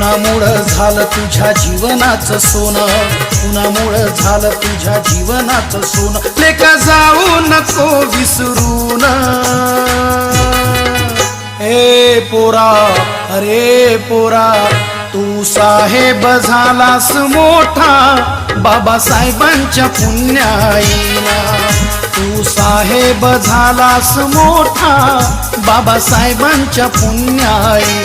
कुणामुळं झालं तुझ्या जीवनाचं सोनं, कुणामुळं झालं तुझ्या जीवनाचं सोनं, लेका जाऊ नको विसरून. ए पोरा, अरे पोरा, तू साहेब झालास मोठा बाबासाहेबांच्या पुण्याईला. तू साहेब झालास मोठा बाबासाहेबांच्या पुण्याईला.